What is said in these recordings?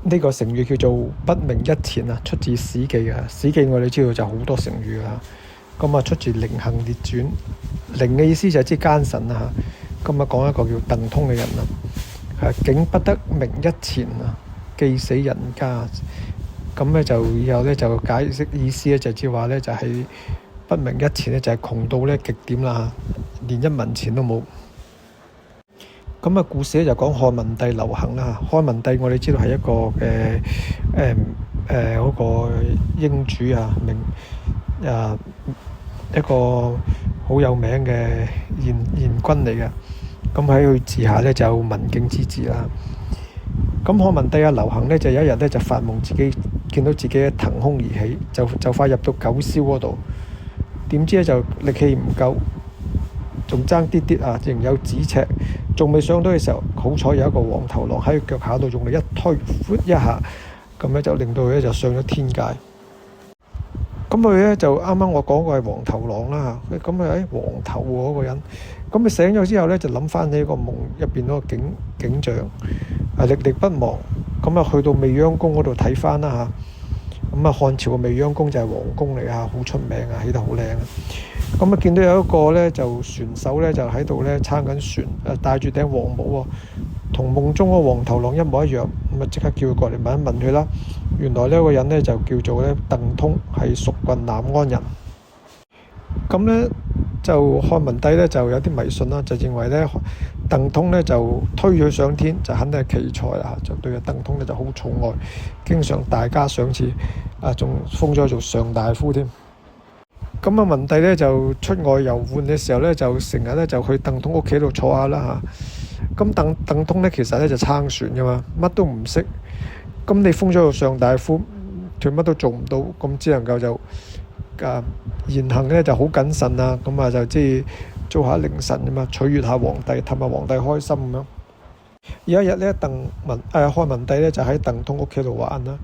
呢個成語叫做不明一錢啊，出自《史記》啊。《史記》我哋知道就好多成語啊。咁啊，出自《佞幸列傳》。佞嘅意思就係即奸臣啊。咁啊，講一個叫鄧通嘅人啊，係竟不得明一錢啊，既死人家。咁咧就以後咧就解釋意思咧，就即係話咧就係不明一錢咧，就係窮到咧極點啦，連一文錢都冇。咁啊，故事咧就講漢文帝劉恒啦。漢文帝我哋知道係一個嗰個英主啊，一個好有名嘅賢君嚟嘅。咁喺佢治下咧就有文景之治啦。咁漢文帝劉恒咧就有一日咧就發夢自己見到自己騰空而起，就快入到九霄嗰度。點知咧就力氣唔夠，仲爭啲啲啊，仍有咫尺，仲未上到嘅時候，好彩有一個黃頭狼喺佢腳下度用力一推，闊一下，咁咧就令到佢咧就上咗天界。咁佢咧就啱啱我講過係黃頭狼啦，咁佢黃頭嗰個人，咁佢醒咗之後咧就諗翻起個夢入邊嗰個景象，歷歷不忘。咁啊去到未央宮嗰度睇翻啦嚇。咁啊漢朝嘅未央宮就係皇宮嚟啊，好出名啊，起得好靚啊。咁啊見到有一個咧就船手咧就喺度咧撐緊船，戴住頂黃帽喎，同夢中嗰個黃頭狼一模一樣。咁啊即刻叫佢過嚟問一問佢啦。原來呢個人咧就叫做咧鄧通，係蜀郡南安人。咁咧就漢文帝咧就有啲迷信啦，就認為咧鄧通咧就推佢上天就肯定係奇才啦，就對鄧通咧就好寵愛，經常大加賞賜，仲封咗做上大夫添。咁啊文帝咧就出外遊玩嘅時候咧就成日咧就去鄧通屋企度坐下啦嚇。咁鄧通咧其實咧就撐船噶嘛，乜都唔識。咁你封咗做上大夫，佢乜都做唔到，咁只能夠就言行咧就好謹慎啊。咁啊就即係做下凌臣啊嘛，取悅下皇帝，氹下皇帝開心咁樣。有一日咧，漢文帝咧就喺鄧通屋企度玩啦。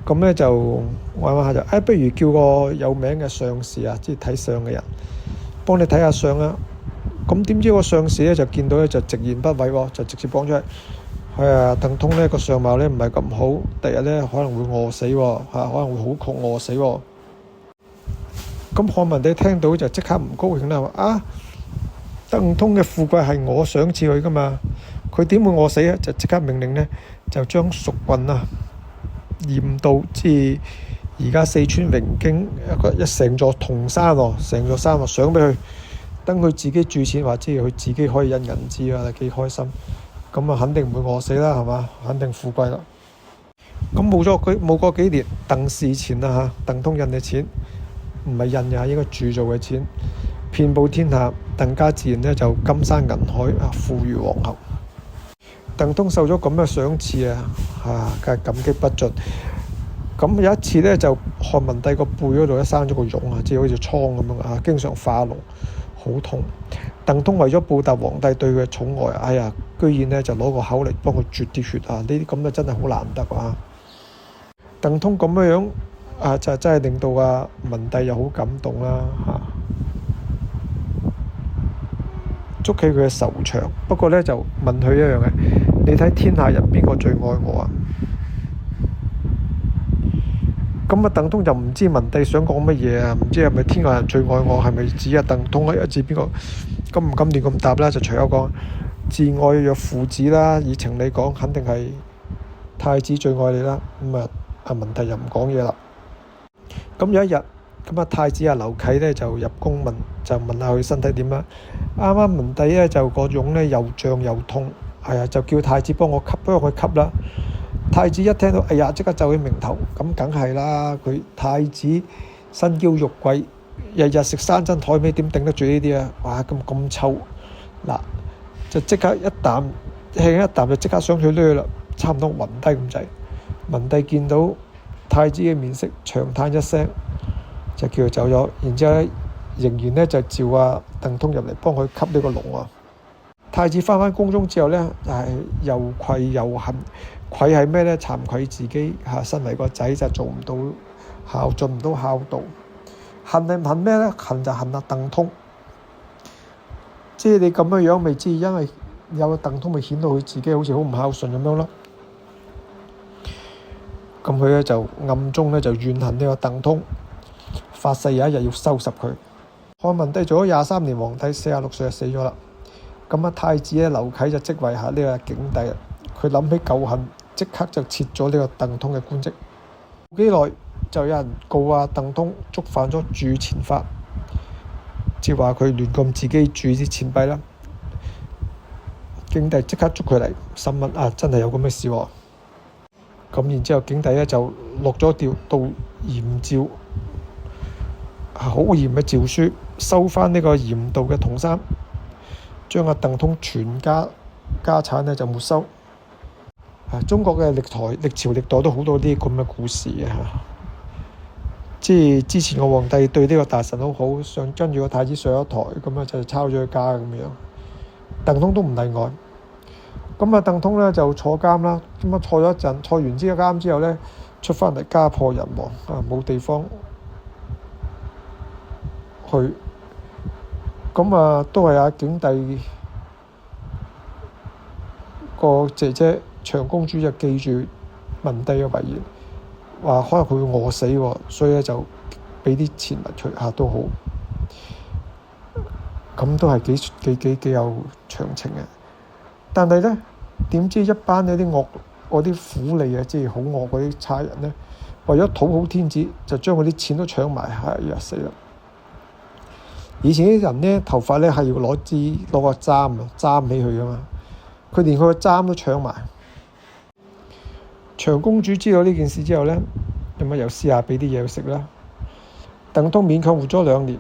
咁咧就玩下就不如叫個有名嘅相士啊，即係睇相嘅人幫你睇下相啊。咁點知個相士咧就見到咧就直言不諱喎，就直接講出嚟。鄧通呢個相貌咧唔係咁好，第日咧可能會餓死喎，可能會好窮餓死喎。咁漢文帝聽到就即刻唔高興啦，話鄧通嘅富貴係我賞賜佢噶嘛，佢點會餓死啊？就即刻命令咧，就將蜀郡鹽道，即係而家四川榮京一成座銅山喎，成座山喎，賞俾佢，等佢自己鑄錢，或者佢自己可以印銀紙啊，幾開心。咁啊，肯定唔會餓死啦，係嘛？肯定富貴啦。咁冇過幾年，鄧氏錢啊嚇，鄧通印嘅錢唔係印嘅，應該鑄造嘅錢，遍佈天下。鄧家自然咧就金山銀海啊，富如皇后。鄧通受咗咁嘅賞賜梗係感激不盡。咁有一次咧，就漢文帝個背嗰度咧生咗個癰啊，即係好似瘡咁樣啊，經常化膿，好痛。鄧通為咗報答皇帝對佢嘅寵愛，居然咧就攞個口嚟幫佢啜啲血啊！呢啲咁嘅真係好難得啊！鄧通咁樣就真係令到文帝又好感動啦捉起佢嘅仇場。不過咧就問佢一樣嘅，你睇天下人邊個最愛我啊？咁鄧通就唔知文帝想講乜嘢啊？唔知係咪天下人最愛我，係咪指鄧通啊？指邊個？咁唔敢亂咁答啦，就隨口講：至愛若父子啦，以情理講，肯定係太子最愛你啦。咁文帝就唔講嘢啦。咁有一日，太子劉啟咧就入宮問下佢身體點啦。啱啱文帝咧就個癰咧又脹又痛，就叫太子幫佢吸啦。太子一聽到，即刻皺起眉頭。咁梗係啦，佢太子身嬌肉貴，日日食山珍海味，點頂得住呢啲啊？哇，咁臭嗱，就即刻輕一啖就即刻想去掠啦，差唔多暈低咁滯。文帝見到太子嘅面色，長嘆一聲，就叫佢走咗。然之後咧，仍然咧就召鄧通入嚟幫佢吸呢個膿啊。太子翻宮中之後咧，又愧又恨。愧係咩咧？慚愧自己身為個仔就做唔到盡唔到孝道。恨係恨咩咧？恨就恨鄧通。即係你咁樣未知，因為有鄧通咪顯到佢自己好似好唔孝順咁樣咯。咁佢咧就暗中咧就怨恨呢個鄧通，發誓有一日要收拾佢。漢文帝做咗23年皇帝，46歲就死咗啦。咁啊，太子咧劉啟就即位下呢個景帝，佢諗起舊恨，即刻就撤咗呢個鄧通嘅官職。冇幾耐就有人告鄧通觸犯咗鑄錢法，即係話佢亂咁自己鑄啲錢幣啦。景帝即刻捉佢嚟審問，真係有咁嘅事喎。咁然之後景帝咧就落咗道嚴詔，好嚴嘅詔書，收翻呢個嚴道嘅銅衫，將鄧通全家產咧就沒收。中國嘅歷朝歷代都好多啲咁嘅故事嘅嚇，即係之前個皇帝對呢個大臣好好，想跟住個太子上咗台，咁就抄咗佢家咁樣。鄧通都唔例外。咁鄧通咧就坐監啦，咁坐咗一陣，坐完之後監之後咧出翻嚟家破人亡，冇地方去。咁都係景帝個姐姐長公主就記住文帝嘅遺言，話可能佢會餓死喎，所以咧就俾啲錢物佢都好。咁都係幾有長情嘅。但係咧，點知一班嗰啲嗰啲苦吏即係好惡嗰啲差人咧，為咗討好天子，就將嗰啲錢都搶埋，死啦！以前啲人咧頭髮咧係要攞個簪起佢噶嘛，佢連佢個簪都搶埋。長公主知道呢件事之後咧，咁又試下俾啲嘢佢食啦。鄧通勉強活咗2年，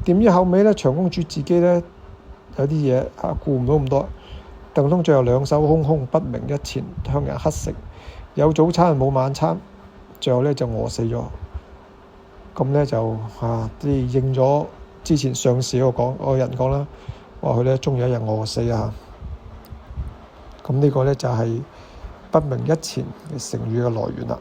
點知後尾咧長公主自己咧有啲嘢顧唔到咁多。鄧通最後兩手空空，不明一錢，向人乞食，有早餐冇晚餐，最後咧就餓死咗。咁咧就啲應咗之前上士嗰個人講啦，話佢咧終有一日餓死啊。咁呢個咧就係不明一錢嘅成語嘅來源啦。